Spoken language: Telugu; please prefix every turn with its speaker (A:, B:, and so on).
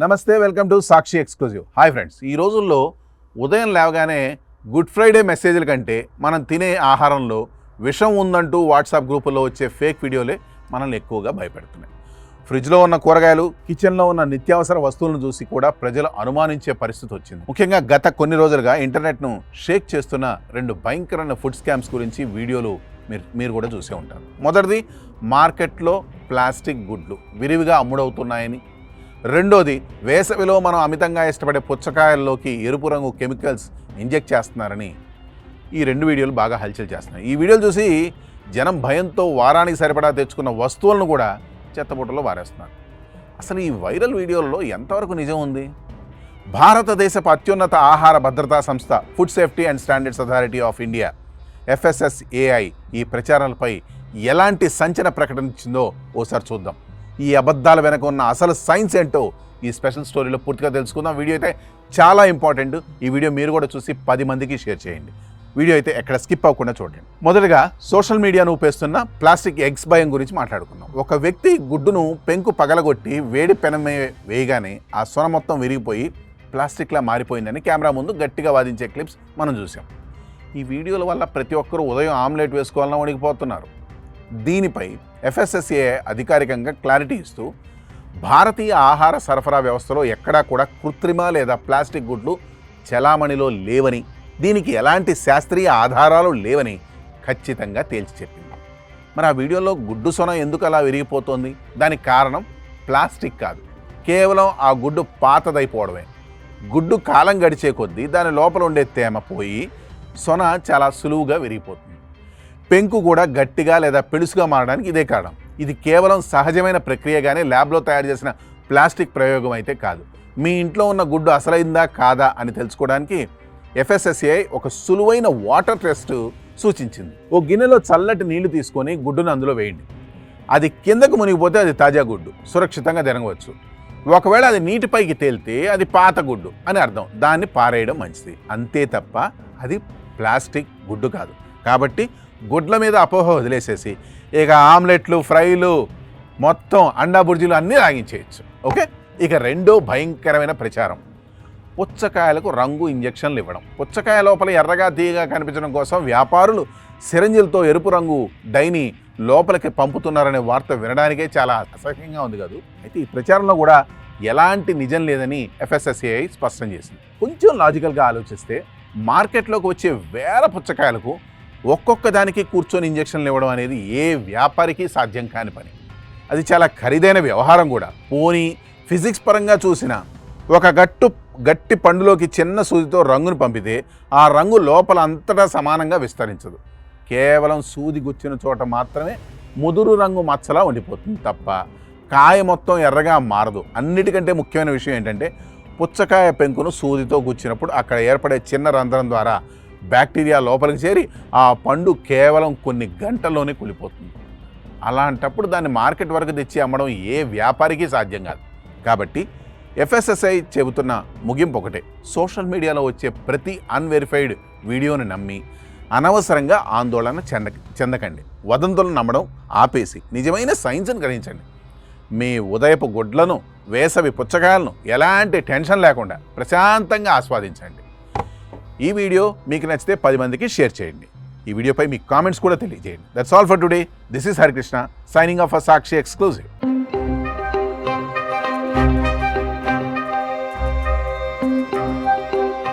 A: నమస్తే, welcome to Sakshi exclusive. Hi friends, ఈ రోజుల్లో ఉదయం లేవగానే గుడ్ ఫ్రైడే మెసేజ్ల కంటే మనం తినే ఆహారంలో విషం ఉందంటూ వాట్సాప్ గ్రూపుల్లో వచ్చే ఫేక్ వీడియోలే మనల్ని ఎక్కువగా భయపెడుతున్నాయి. ఫ్రిడ్జ్లో ఉన్న కూరగాయలు, కిచెన్లో ఉన్న నిత్యావసర వస్తువులను చూసి కూడా ప్రజలు అనుమానించే పరిస్థితి వచ్చింది. ముఖ్యంగా గత కొన్ని రోజులుగా ఇంటర్నెట్ను షేక్ చేస్తున్న రెండు భయంకరమైన ఫుడ్ స్కామ్స్ గురించి వీడియోలు మీరు కూడా చూసే ఉంటారు. మొదటిది, మార్కెట్లో ప్లాస్టిక్ గుడ్లు విరివిగా అమ్ముడవుతున్నాయని. రెండోది, వేసవిలో మనం అమితంగా ఇష్టపడే పుచ్చకాయల్లోకి ఎరుపు రంగు కెమికల్స్ ఇంజెక్ట్ చేస్తున్నారని. ఈ రెండు వీడియోలు బాగా హల్చల్ చేస్తున్నాయి. ఈ వీడియోలు చూసి జనం భయంతో వారానికి సరిపడా తెచ్చుకున్న వస్తువులను కూడా చెత్తబుట్టలో వారేస్తున్నారు. అసలు ఈ వైరల్ వీడియోల్లో ఎంతవరకు నిజం ఉంది? భారతదేశపు అత్యున్నత ఆహార భద్రతా సంస్థ food safety and standards authority of India FSSAI ఈ ప్రచారాలపై ఎలాంటి సంచలన ప్రకటన ఇచ్చిందో ఓసారి చూద్దాం. ఈ అబద్ధాల వెనక ఉన్న అసలు సైన్స్ ఏంటో ఈ స్పెషల్ స్టోరీలో పూర్తిగా తెలుసుకుందాం. వీడియో అయితే చాలా ఇంపార్టెంట్. ఈ వీడియో మీరు కూడా చూసి 10 మందికి షేర్ చేయండి. వీడియో అయితే ఎక్కడ స్కిప్ అవ్వకుండా చూడండి. మొదటగా, సోషల్ మీడియాను ఉపయోగిస్తున్న ప్లాస్టిక్ ఎగ్స్ భయం గురించి మాట్లాడుకుందాం. ఒక వ్యక్తి గుడ్డును పెంకు పగలగొట్టి వేడి పెనమే వేయగానే ఆ సొన మొత్తం విరిగిపోయి ప్లాస్టిక్లా మారిపోయిందని కెమెరా ముందు గట్టిగా వాదించే క్లిప్స్ మనం చూసాం. ఈ వీడియోల వల్ల ప్రతి ఒక్కరూ ఉదయం ఆమ్లెట్ వేసుకోవాలన్నా వణికిపోతున్నారు. దీనిపై FSSAI అధికారికంగా క్లారిటీ ఇస్తూ, భారతీయ ఆహార సరఫరా వ్యవస్థలో ఎక్కడా కూడా కృత్రిమ లేదా ప్లాస్టిక్ గుడ్లు చలామణిలో లేవని, దీనికి ఎలాంటి శాస్త్రీయ ఆధారాలు లేవని ఖచ్చితంగా తేల్చి చెప్పింది. మరి ఆ వీడియోలో గుడ్డు సొన ఎందుకు అలా విరిగిపోతుంది? దానికి కారణం ప్లాస్టిక్ కాదు, కేవలం ఆ గుడ్డు పాతదైపోవడమే. గుడ్డు కాలం గడిచే కొద్దీ దాని లోపల ఉండే తేమ పోయి సొన చాలా సులువుగా విరిగిపోతుంది. పెంకు కూడా గట్టిగా లేదా పెడుసుగా మారడానికి ఇదే కారణం. ఇది కేవలం సహజమైన ప్రక్రియగానే ల్యాబ్లో తయారు చేసిన ప్లాస్టిక్ ప్రయోగం అయితే కాదు. మీ ఇంట్లో ఉన్న గుడ్డు అసలైందా కాదా అని తెలుసుకోవడానికి FSSAI ఒక సులువైన వాటర్ టెస్ట్ సూచించింది. ఓ గిన్నెలో చల్లటి నీళ్లు తీసుకొని గుడ్డును అందులో వేయండి. అది కిందకు మునిగిపోతే అది తాజా గుడ్డు, సురక్షితంగా తినవచ్చు. ఒకవేళ అది నీటిపైకి తేలితే అది పాత గుడ్డు అని అర్థం. దాన్ని పారేయడం మంచిది, అంతే తప్ప అది ప్లాస్టిక్ గుడ్డు కాదు. కాబట్టి గుడ్ల మీద అపోహ వదిలేసేసి ఇక ఆమ్లెట్లు, ఫ్రైలు, మొత్తం అండా బుర్జీలు అన్నీ రాగించేయచ్చు. ఓకే, ఇక రెండో భయంకరమైన ప్రచారం, పుచ్చకాయలకు రంగు ఇంజెక్షన్లు ఇవ్వడం. పుచ్చకాయ లోపల ఎర్రగా తీయగా కనిపించడం కోసం వ్యాపారులు సిరంజిలతో ఎరుపు రంగు డైని లోపలికి పంపుతున్నారనే వార్త వినడానికే చాలా అసహ్యంగా ఉంది కాదు. అయితే ఈ ప్రచారంలో కూడా ఎలాంటి నిజం లేదని FSSAI స్పష్టం చేసింది. కొంచెం లాజికల్గా ఆలోచిస్తే, మార్కెట్లోకి వచ్చే వేల పుచ్చకాయలకు ఒక్కొక్క దానికి కూర్చొని ఇంజక్షన్లు ఇవ్వడం అనేది ఏ వ్యాపారికి సాధ్యం కాని పని. అది చాలా ఖరీదైన వ్యవహారం కూడా. పోనీ ఫిజిక్స్ పరంగా చూసిన ఒక గట్టి పండులోకి చిన్న సూదితో రంగును పంపితే ఆ రంగు లోపల అంతటా సమానంగా విస్తరించదు. కేవలం సూది గుచ్చిన చోట మాత్రమే ముదురు రంగు మచ్చలా ఉండిపోతుంది తప్ప కాయ మొత్తం ఎర్రగా మారదు. అన్నిటికంటే ముఖ్యమైన విషయం ఏంటంటే, పుచ్చకాయ పెంకును సూదితో గుచ్చినప్పుడు అక్కడ ఏర్పడే చిన్న రంధ్రం ద్వారా బ్యాక్టీరియా లోపలికి చేరి ఆ పండు కేవలం కొన్ని గంటల్లోనే కులిపోతుంది. అలాంటప్పుడు దాన్ని మార్కెట్ వరకు తెచ్చి అమ్మడం ఏ వ్యాపారికి సాధ్యం కాదు. కాబట్టి FSSAI చెబుతున్న ముగింపు ఒకటే, సోషల్ మీడియాలో వచ్చే ప్రతి అన్వెరిఫైడ్ వీడియోని నమ్మి అనవసరంగా ఆందోళన చెందకండి. వదంతులను నమ్మడం ఆపేసి నిజమైన సైన్స్ని గ్రహించండి. మీ ఉదయపు గుడ్లను, వేసవి పుచ్చకాయలను ఎలాంటి టెన్షన్ లేకుండా ప్రశాంతంగా ఆస్వాదించండి. ఈ వీడియో మీకు నచ్చితే 10 మందికి షేర్ చేయండి. ఈ వీడియోపై మీ కామెంట్స్ కూడా తెలియజేయండి. That's all for today. This is Harikrishna signing off for Sakshi exclusive.